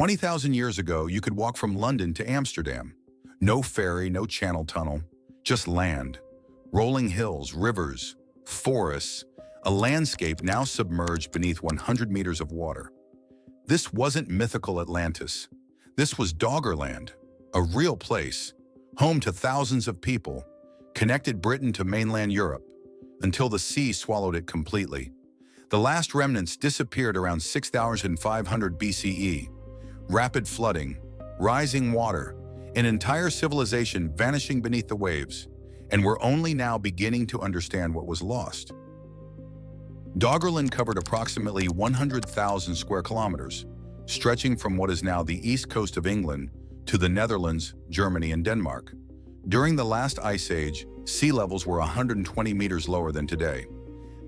20,000 years ago, you could walk from London to Amsterdam. No ferry, no channel tunnel, just land. Rolling hills, rivers, forests, a landscape now submerged beneath 100 meters of water. This wasn't mythical Atlantis. This was Doggerland, a real place, home to thousands of people, connected Britain to mainland Europe, until the sea swallowed it completely. The last remnants disappeared around 6,500 BCE. Rapid flooding, rising water, an entire civilization vanishing beneath the waves, and we're only now beginning to understand what was lost. Doggerland covered approximately 100,000 square kilometers, stretching from what is now the east coast of England to the Netherlands, Germany, and Denmark. During the last ice age, sea levels were 120 meters lower than today.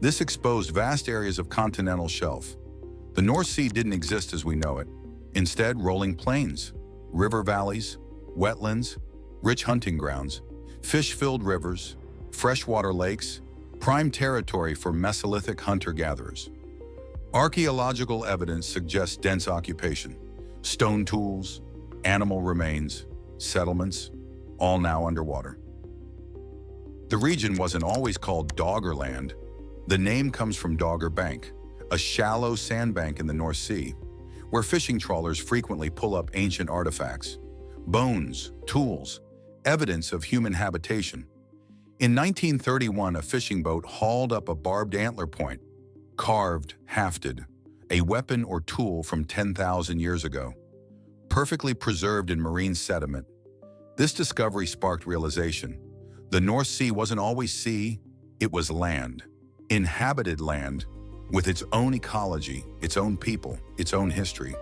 This exposed vast areas of continental shelf. The North Sea didn't exist as we know it. Instead, rolling plains, river valleys, wetlands, rich hunting grounds, fish-filled rivers, freshwater lakes, prime territory for Mesolithic hunter-gatherers. Archaeological evidence suggests dense occupation, stone tools, animal remains, settlements, all now underwater. The region wasn't always called Doggerland. The name comes from Dogger Bank, a shallow sandbank in the North Sea, where fishing trawlers frequently pull up ancient artifacts, bones, tools, evidence of human habitation. In 1931, a fishing boat hauled up a barbed antler point, carved, hafted, a weapon or tool from 10,000 years ago, perfectly preserved in marine sediment. This discovery sparked realization. The North Sea wasn't always sea, it was land. Inhabited land, with its own ecology, its own people, its own history.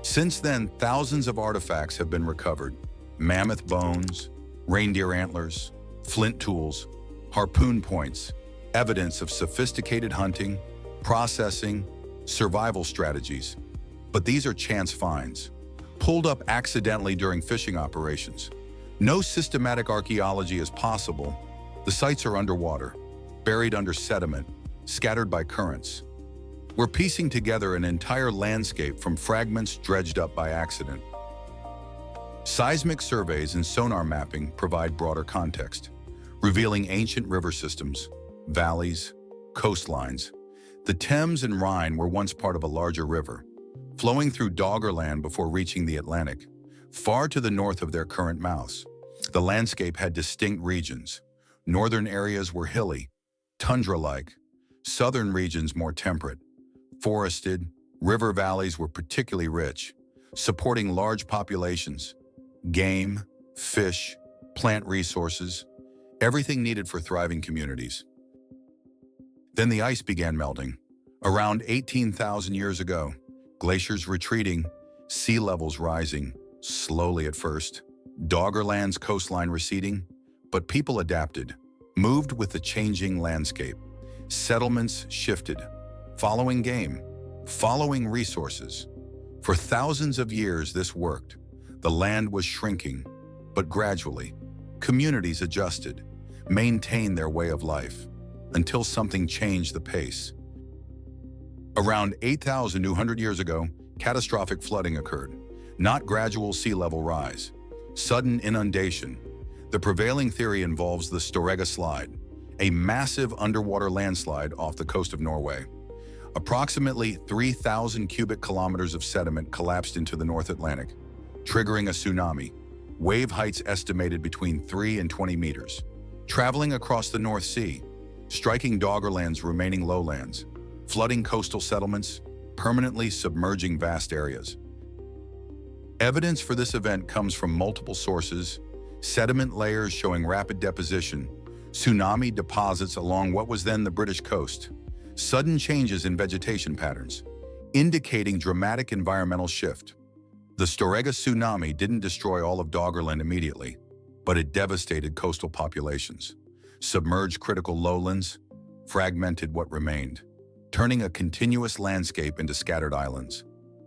Since then, thousands of artifacts have been recovered. Mammoth bones, reindeer antlers, flint tools, harpoon points, evidence of sophisticated hunting, processing, survival strategies. But these are chance finds, pulled up accidentally during fishing operations. No systematic archaeology is possible. The sites are underwater, buried under sediment, scattered by currents. We're piecing together an entire landscape from fragments dredged up by accident. Seismic surveys and sonar mapping provide broader context, revealing ancient river systems, valleys, coastlines. The Thames and Rhine were once part of a larger river, flowing through Doggerland before reaching the Atlantic, far to the north of their current mouths. The landscape had distinct regions. Northern areas were hilly, tundra-like. Southern regions more temperate, forested. River valleys were particularly rich, supporting large populations. Game, fish, plant resources, everything needed for thriving communities. Then the ice began melting. Around 18,000 years ago, glaciers retreating, sea levels rising, slowly at first. Doggerland's coastline receding, but people adapted, moved with the changing landscape. Settlements shifted, following game, following resources. For thousands of years this worked. The land was shrinking, but gradually, communities adjusted, maintained their way of life, until something changed the pace. Around 8,200 years ago, catastrophic flooding occurred. Not gradual sea level rise, sudden inundation. The prevailing theory involves the Storegga Slide, a massive underwater landslide off the coast of Norway. Approximately 3,000 cubic kilometers of sediment collapsed into the North Atlantic, triggering a tsunami, wave heights estimated between 3 and 20 meters, traveling across the North Sea, striking Doggerland's remaining lowlands, flooding coastal settlements, permanently submerging vast areas. Evidence for this event comes from multiple sources: sediment layers showing rapid deposition, tsunami deposits along what was then the British coast, sudden changes in vegetation patterns, indicating dramatic environmental shift. The Storegga tsunami didn't destroy all of Doggerland immediately, but it devastated coastal populations, submerged critical lowlands, fragmented what remained, turning a continuous landscape into scattered islands.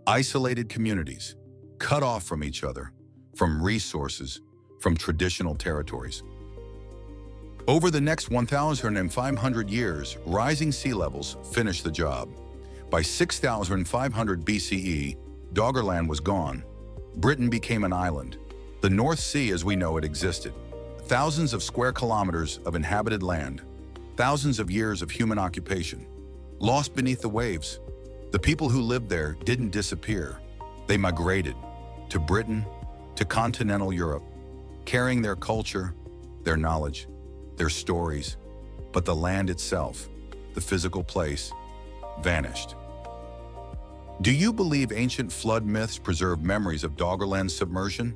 Isolated communities, cut off from each other, from resources, from traditional territories. Over the next 1,500 years, rising sea levels finished the job. By 6,500 BCE, Doggerland was gone. Britain became an island. The North Sea as we know it existed. Thousands of square kilometers of inhabited land. Thousands of years of human occupation. Lost beneath the waves. The people who lived there didn't disappear. They migrated to Britain, to continental Europe, carrying their culture, their knowledge, their stories. But the land itself, the physical place, vanished. Do you believe ancient flood myths preserve memories of Doggerland's submersion?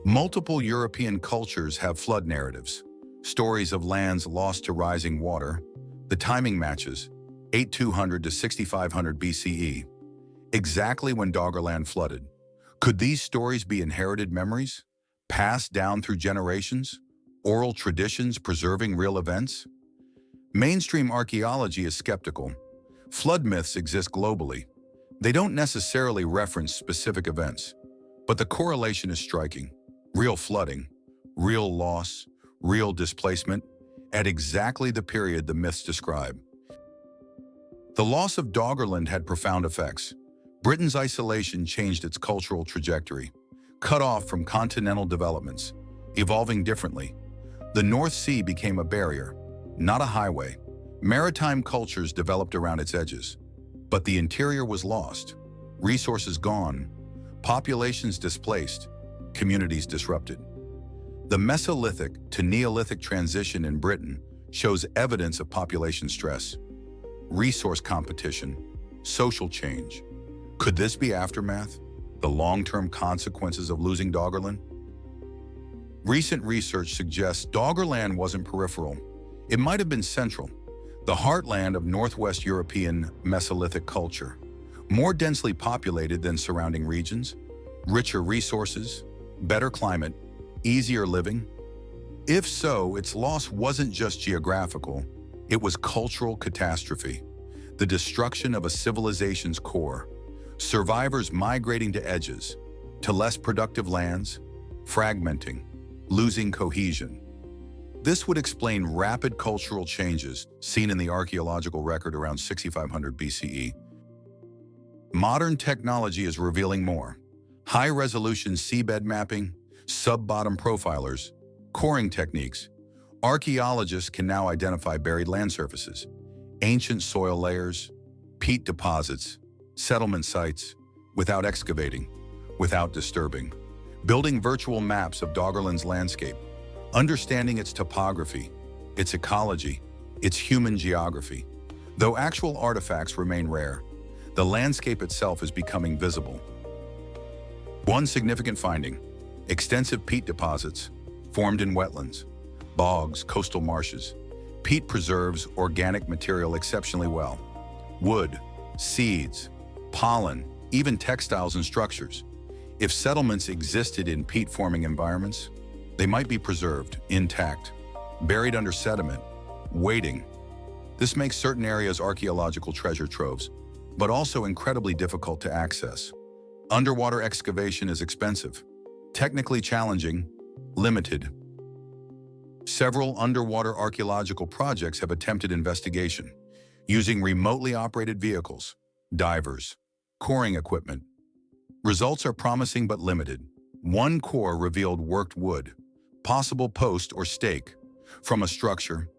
Multiple European cultures have flood narratives, stories of lands lost to rising water. The timing matches, 8200 to 6500 BCE, exactly when Doggerland flooded. Could these stories be inherited memories, passed down through generations, oral traditions preserving real events? Mainstream archaeology is skeptical. Flood myths exist globally. They don't necessarily reference specific events, but the correlation is striking. Real flooding, real loss, real displacement, at exactly the period the myths describe. The loss of Doggerland had profound effects. Britain's isolation changed its cultural trajectory, cut off from continental developments, evolving differently. The North Sea became a barrier, not a highway. Maritime cultures developed around its edges. But the interior was lost, resources gone, populations displaced, communities disrupted. The Mesolithic to Neolithic transition in Britain shows evidence of population stress, resource competition, social change. Could this be aftermath? The long-term consequences of losing Doggerland? Recent research suggests Doggerland wasn't peripheral. It might have been central. The heartland of Northwest European Mesolithic culture, more densely populated than surrounding regions, richer resources, better climate, easier living. If so, its loss wasn't just geographical, it was cultural catastrophe, the destruction of a civilization's core, survivors migrating to edges, to less productive lands, fragmenting, losing cohesion. This would explain rapid cultural changes seen in the archaeological record around 6500 BCE. Modern technology is revealing more. High-resolution seabed mapping, sub-bottom profilers, coring techniques. Archaeologists can now identify buried land surfaces, ancient soil layers, peat deposits, settlement sites, without excavating, without disturbing. Building virtual maps of Doggerland's landscape, understanding its topography, its ecology, its human geography. Though actual artifacts remain rare, the landscape itself is becoming visible. One significant finding: extensive peat deposits formed in wetlands, bogs, coastal marshes. Peat preserves organic material exceptionally well. Wood, seeds, pollen, even textiles and structures. If settlements existed in peat-forming environments, they might be preserved, intact, buried under sediment, waiting. This makes certain areas archaeological treasure troves, but also incredibly difficult to access. Underwater excavation is expensive, technically challenging, limited. Several underwater archaeological projects have attempted investigation, using remotely operated vehicles, divers, coring equipment. Results are promising but limited. One core revealed worked wood, possible post or stake, from a structure.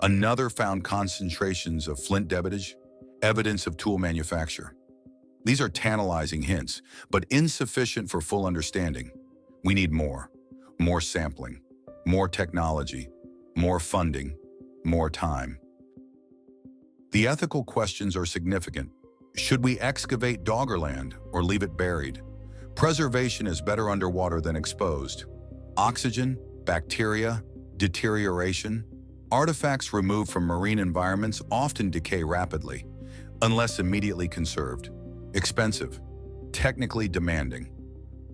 Another found concentrations of flint debitage, evidence of tool manufacture. These are tantalizing hints, but insufficient for full understanding. We need more sampling, more technology, more funding, more time. The ethical questions are significant. Should we excavate Doggerland or leave it buried? Preservation is better underwater than exposed. Oxygen, bacteria, deterioration. Artifacts removed from marine environments often decay rapidly, unless immediately conserved. Expensive, technically demanding.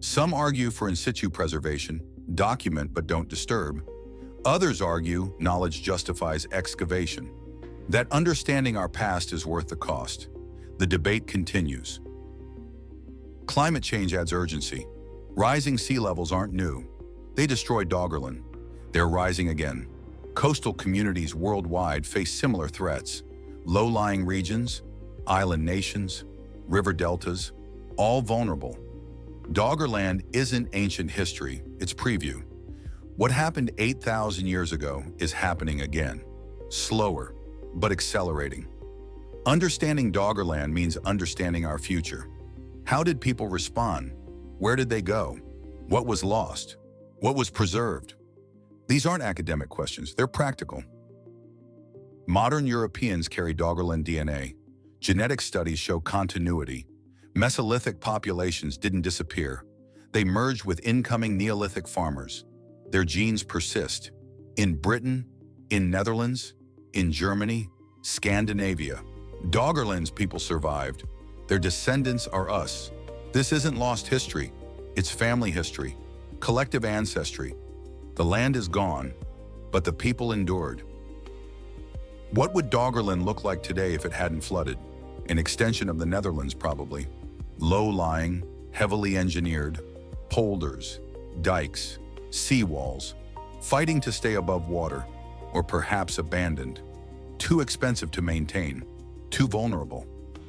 Some argue for in situ preservation, document but don't disturb. Others argue knowledge justifies excavation, that understanding our past is worth the cost. The debate continues. Climate change adds urgency. Rising sea levels aren't new. They destroyed Doggerland. They're rising again. Coastal communities worldwide face similar threats. Low-lying regions, island nations, river deltas, all vulnerable. Doggerland isn't ancient history, it's preview. What happened 8,000 years ago is happening again. Slower, but accelerating. Understanding Doggerland means understanding our future. How did people respond? Where did they go? What was lost? What was preserved? These aren't academic questions, they're practical. Modern Europeans carry Doggerland DNA. Genetic studies show continuity. Mesolithic populations didn't disappear. They merged with incoming Neolithic farmers. Their genes persist. In Britain, in Netherlands, in Germany, Scandinavia. Doggerland's people survived. Their descendants are us. This isn't lost history. It's family history, collective ancestry. The land is gone, but the people endured. What would Doggerland look like today if it hadn't flooded? An extension of the Netherlands, probably. Low-lying, heavily engineered, polders, dikes, seawalls, fighting to stay above water, or perhaps abandoned. Too expensive to maintain, too vulnerable.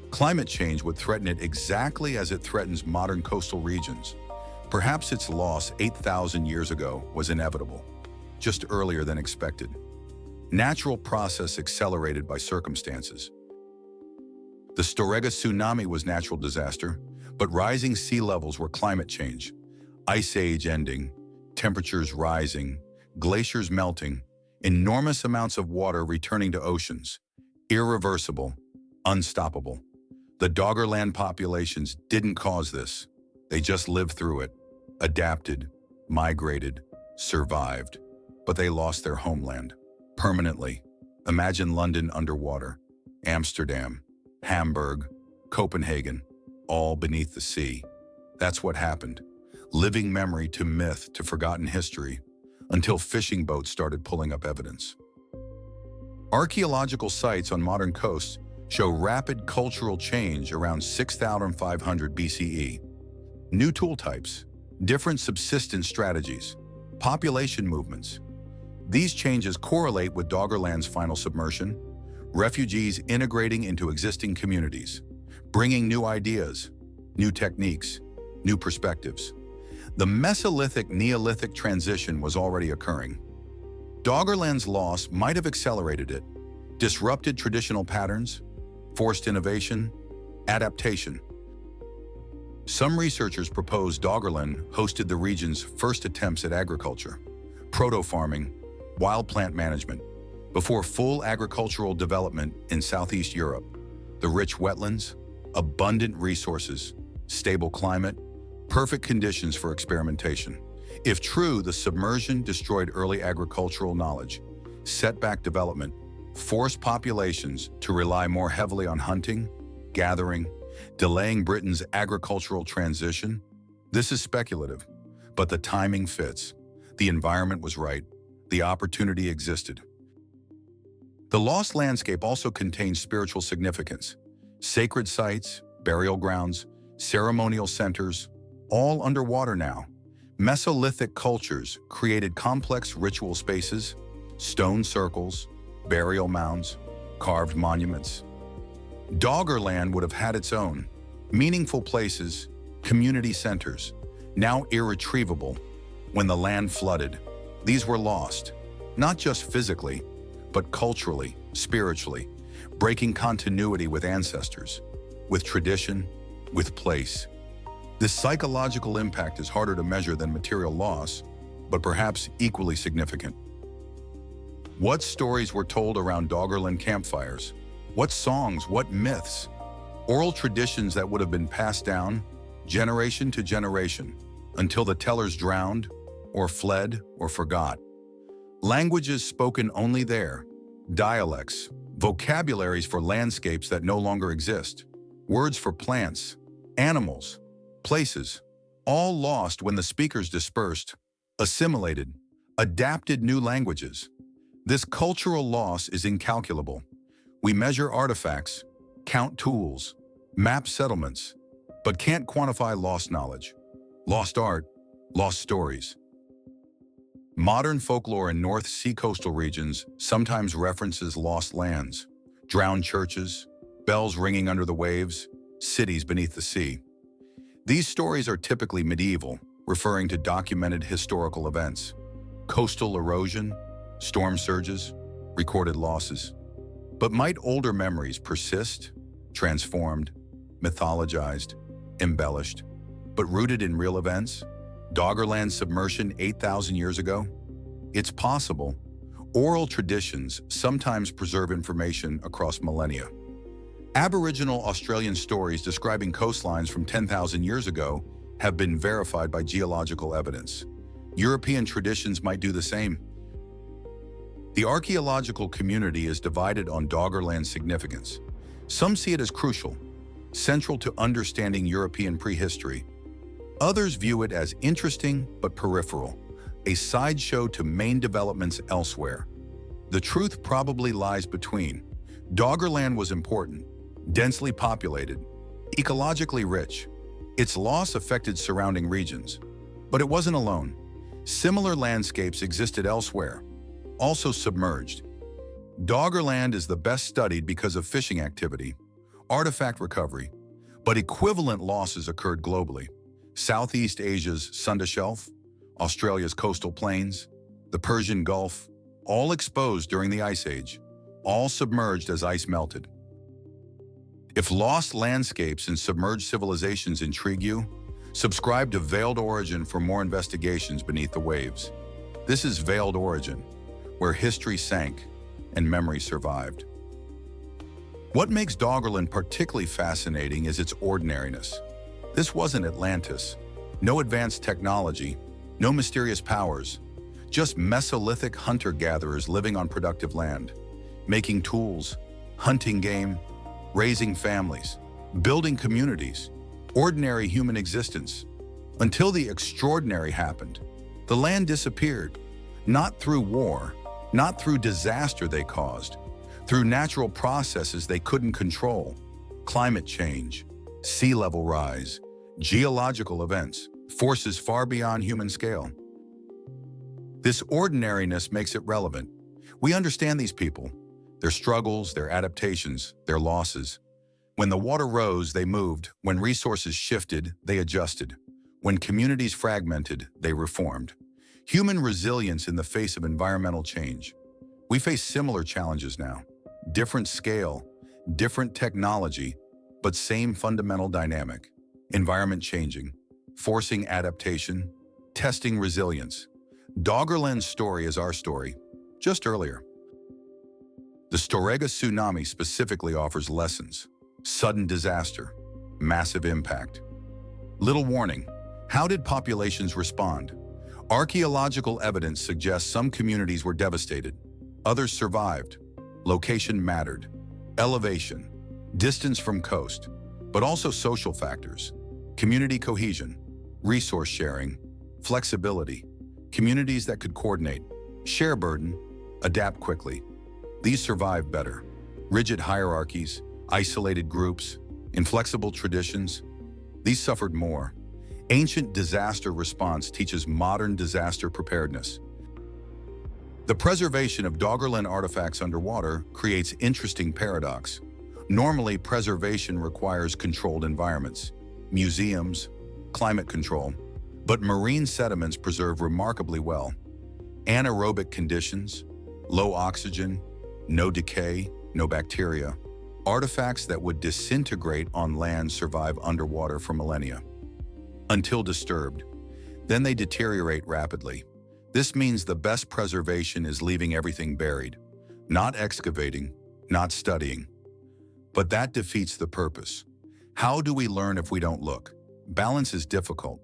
Climate change would threaten it exactly as it threatens modern coastal regions. Perhaps its loss 8,000 years ago was inevitable, just earlier than expected. Natural process accelerated by circumstances. The Storegga Tsunami was natural disaster, but rising sea levels were climate change. Ice age ending, temperatures rising, glaciers melting, enormous amounts of water returning to oceans. Irreversible, unstoppable. The Doggerland populations didn't cause this. They just lived through it, adapted, migrated, survived. But they lost their homeland. Permanently. Imagine London underwater, Amsterdam, Hamburg, Copenhagen, all beneath the sea. That's what happened. Living memory to myth to forgotten history, until fishing boats started pulling up evidence. Archaeological sites on modern coasts show rapid cultural change around 6,500 BCE. New tool types, different subsistence strategies, population movements. These changes correlate with Doggerland's final submersion, refugees integrating into existing communities, bringing new ideas, new techniques, new perspectives. The Mesolithic-Neolithic transition was already occurring. Doggerland's loss might have accelerated it, disrupted traditional patterns, forced innovation, adaptation. Some researchers propose Doggerland hosted the region's first attempts at agriculture, proto-farming, wild plant management, before full agricultural development in Southeast Europe. The rich wetlands, abundant resources, stable climate, perfect conditions for experimentation. If true, the submersion destroyed early agricultural knowledge, set back development, forced populations to rely more heavily on hunting, gathering, delaying Britain's agricultural transition. This is speculative, but the timing fits. The environment was right. The opportunity existed. The lost landscape also contains spiritual significance. Sacred sites, burial grounds, ceremonial centers, all underwater now. Mesolithic cultures created complex ritual spaces, stone circles, burial mounds, carved monuments. Doggerland would have had its own, meaningful places, community centers, now irretrievable. When the land flooded, these were lost, not just physically, but culturally, spiritually, breaking continuity with ancestors, with tradition, with place. This psychological impact is harder to measure than material loss, but perhaps equally significant. What stories were told around Doggerland campfires? What songs, what myths? Oral traditions that would have been passed down, generation to generation, until the tellers drowned, or fled, or forgot. Languages spoken only there, dialects, vocabularies for landscapes that no longer exist, words for plants, animals, places, all lost when the speakers dispersed, assimilated, adapted new languages. This cultural loss is incalculable. We measure artifacts, count tools, map settlements, but can't quantify lost knowledge, lost art, lost stories. Modern folklore in North Sea coastal regions sometimes references lost lands, drowned churches, bells ringing under the waves, cities beneath the sea. These stories are typically medieval, referring to documented historical events. Coastal erosion, storm surges, recorded losses. But might older memories persist, transformed, mythologized, embellished, but rooted in real events? Doggerland submersion 8,000 years ago? It's possible. Oral traditions sometimes preserve information across millennia. Aboriginal Australian stories describing coastlines from 10,000 years ago have been verified by geological evidence. European traditions might do the same. The archaeological community is divided on Doggerland's significance. Some see it as crucial, central to understanding European prehistory. Others view it as interesting but peripheral, a sideshow to main developments elsewhere. The truth probably lies between. Doggerland was important, densely populated, ecologically rich. Its loss affected surrounding regions, but it wasn't alone. Similar landscapes existed elsewhere, also submerged. Doggerland is the best studied because of fishing activity, artifact recovery, but equivalent losses occurred globally. Southeast Asia's Sunda Shelf, Australia's coastal plains, the Persian Gulf, all exposed during the Ice Age, all submerged as ice melted. If lost landscapes and submerged civilizations intrigue you, subscribe to Veiled Origin for more investigations beneath the waves. This is Veiled Origin, where history sank and memory survived. What makes Doggerland particularly fascinating is its ordinariness. This wasn't Atlantis. No advanced technology, no mysterious powers, just Mesolithic hunter-gatherers living on productive land, making tools, hunting game, raising families, building communities, ordinary human existence. Until the extraordinary happened, the land disappeared, not through war, not through disaster they caused, through natural processes they couldn't control, climate change, sea level rise, geological events, forces far beyond human scale. This ordinariness makes it relevant. We understand these people, their struggles, their adaptations, their losses. When the water rose, they moved. When resources shifted, they adjusted. When communities fragmented, they reformed. Human resilience in the face of environmental change. We face similar challenges now. Different scale, different technology, but same fundamental dynamic. Environment changing, forcing adaptation, testing resilience. Doggerland's story is our story, just earlier. The Storegga Tsunami specifically offers lessons. Sudden disaster, massive impact. Little warning, how did populations respond? Archaeological evidence suggests some communities were devastated, others survived. Location mattered, elevation, distance from coast, but also social factors, community cohesion, resource sharing, flexibility, communities that could coordinate, share burden, adapt quickly. These survive better. Rigid hierarchies, isolated groups, inflexible traditions, these suffered more. Ancient disaster response teaches modern disaster preparedness. The preservation of Doggerland artifacts underwater creates interesting paradox. Normally, preservation requires controlled environments, museums, climate control, but marine sediments preserve remarkably well. Anaerobic conditions, low oxygen, no decay, no bacteria. Artifacts that would disintegrate on land survive underwater for millennia, until disturbed. Then they deteriorate rapidly. This means the best preservation is leaving everything buried, not excavating, not studying. But that defeats the purpose. How do we learn if we don't look? Balance is difficult.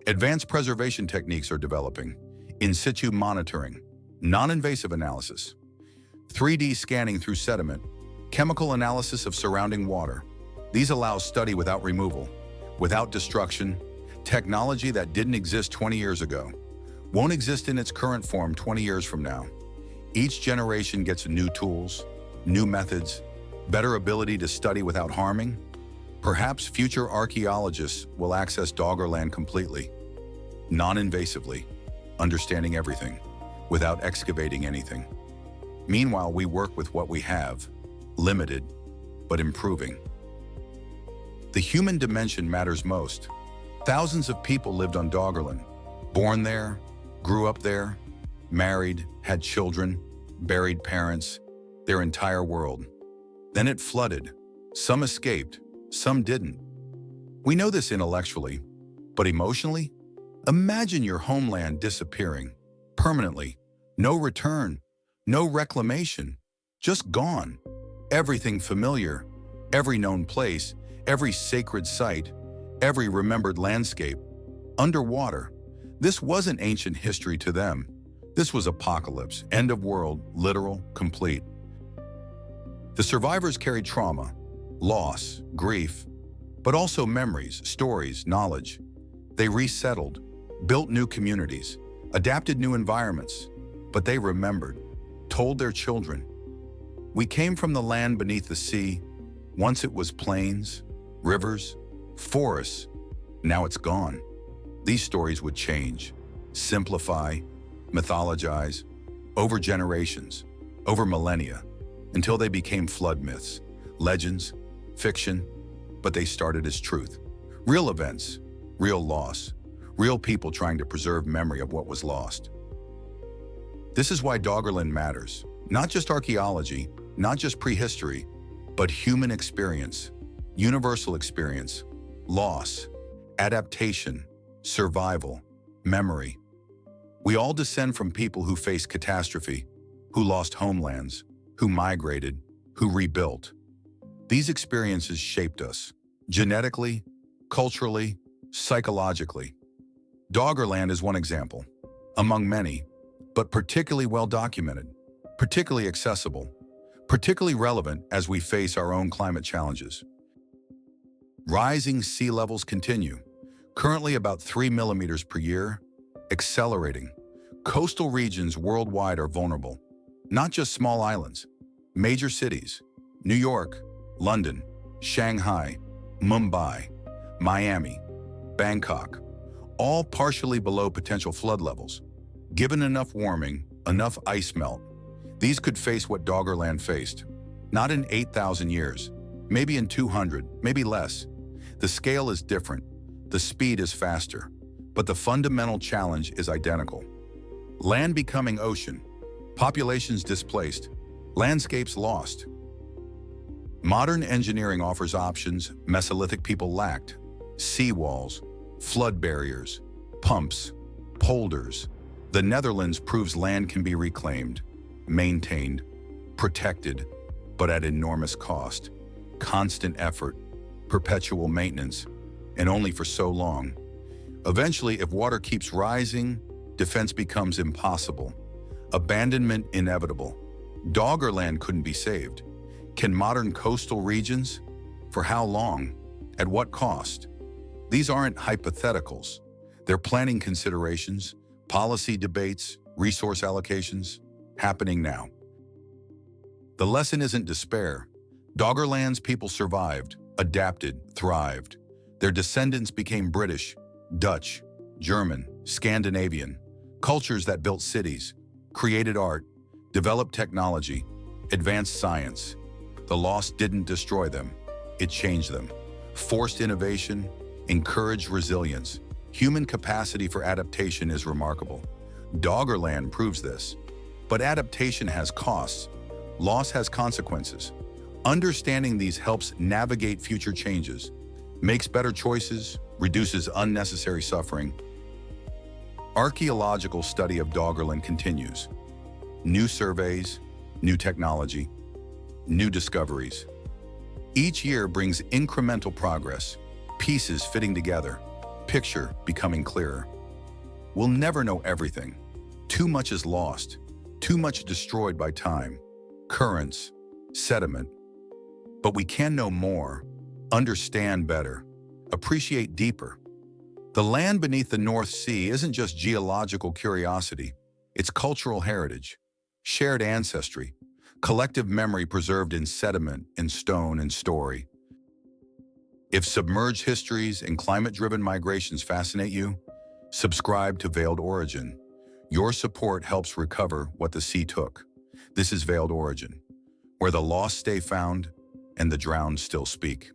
Advanced preservation techniques are developing. In situ monitoring, non-invasive analysis, 3D scanning through sediment, chemical analysis of surrounding water. These allow study without removal, without destruction. Technology that didn't exist 20 years ago won't exist in its current form 20 years from now. Each generation gets new tools, new methods, better ability to study without harming. Perhaps future archaeologists will access Doggerland completely, non-invasively, understanding everything, without excavating anything. Meanwhile, we work with what we have, limited, but improving. The human dimension matters most. Thousands of people lived on Doggerland, born there, grew up there, married, had children, buried parents, their entire world. Then it flooded. Some escaped, some didn't. We know this intellectually, but emotionally? Imagine your homeland disappearing, permanently. No return, no reclamation, just gone. Everything familiar, every known place, every sacred site, every remembered landscape, underwater. This wasn't ancient history to them. This was apocalypse, end of world, literal, complete. The survivors carried trauma, loss, grief, but also memories, stories, knowledge. They resettled, built new communities, adapted new environments, but they remembered, told their children. We came from the land beneath the sea. Once it was plains, rivers, forests. Now it's gone. These stories would change, simplify, mythologize, over generations, over millennia, until they became flood myths, legends, fiction, but they started as truth. Real events, real loss, real people trying to preserve memory of what was lost. This is why Doggerland matters. Not just archaeology, not just prehistory, but human experience, universal experience, loss, adaptation, survival, memory. We all descend from people who faced catastrophe, who lost homelands, who migrated, who rebuilt. These experiences shaped us, genetically, culturally, psychologically. Doggerland is one example, among many, but particularly well documented, particularly accessible, particularly relevant as we face our own climate challenges. Rising sea levels continue, currently about 3 millimeters per year, accelerating. Coastal regions worldwide are vulnerable, not just small islands. Major cities, New York, London, Shanghai, Mumbai, Miami, Bangkok, all partially below potential flood levels. Given enough warming, enough ice melt, these could face what Doggerland faced. Not in 8,000 years, maybe in 200, maybe less. The scale is different, the speed is faster, but the fundamental challenge is identical. Land becoming ocean, populations displaced, landscapes lost. Modern engineering offers options Mesolithic people lacked: seawalls, flood barriers, pumps, polders. The Netherlands proves land can be reclaimed, maintained, protected, but at enormous cost. Constant effort, perpetual maintenance, and only for so long. Eventually, if water keeps rising, defense becomes impossible, abandonment inevitable. Doggerland couldn't be saved. Can modern coastal regions? For how long? At what cost? These aren't hypotheticals. They're planning considerations, policy debates, resource allocations, happening now. The lesson isn't despair. Doggerland's people survived, adapted, thrived. Their descendants became British, Dutch, German, Scandinavian, cultures that built cities, created art, developed technology, advanced science. The loss didn't destroy them, it changed them. Forced innovation, encouraged resilience. Human capacity for adaptation is remarkable. Doggerland proves this. But adaptation has costs. Loss has consequences. Understanding these helps navigate future changes, makes better choices, reduces unnecessary suffering. Archaeological study of Doggerland continues. New surveys, new technology, new discoveries. Each year brings incremental progress, pieces fitting together, picture becoming clearer. We'll never know everything. Too much is lost, too much destroyed by time, currents, sediment. But we can know more, understand better, appreciate deeper. The land beneath the North Sea isn't just geological curiosity, it's cultural heritage, shared ancestry, collective memory preserved in sediment, in stone, and story. If submerged histories and climate-driven migrations fascinate you, subscribe to Veiled Origin. Your support helps recover what the sea took. This is Veiled Origin, where the lost stay found and the drowned still speak.